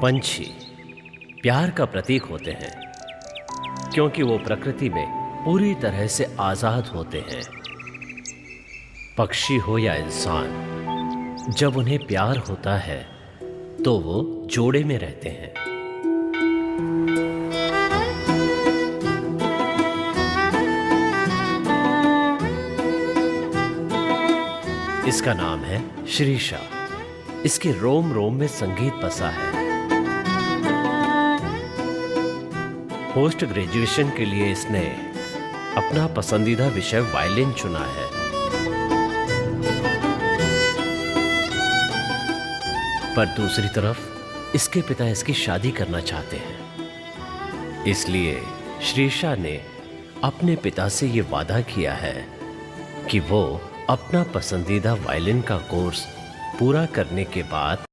पंछी प्यार का प्रतीक होते हैं क्योंकि वो प्रकृति में पूरी तरह से आजाद होते हैं। पक्षी हो या इंसान, जब उन्हें प्यार होता है तो वो जोड़े में रहते हैं। इसका नाम है शिरीषा। इसके रोम रोम में संगीत बसा है। पोस्ट ग्रेजुएशन के लिए इसने अपना पसंदीदा विषय वायलिन चुना है। पर दूसरी तरफ इसके पिता इसकी शादी करना चाहते हैं। इसलिए शिरीषा ने अपने पिता से ये वादा किया है कि वो अपना पसंदीदा वायलिन का कोर्स पूरा करने के बाद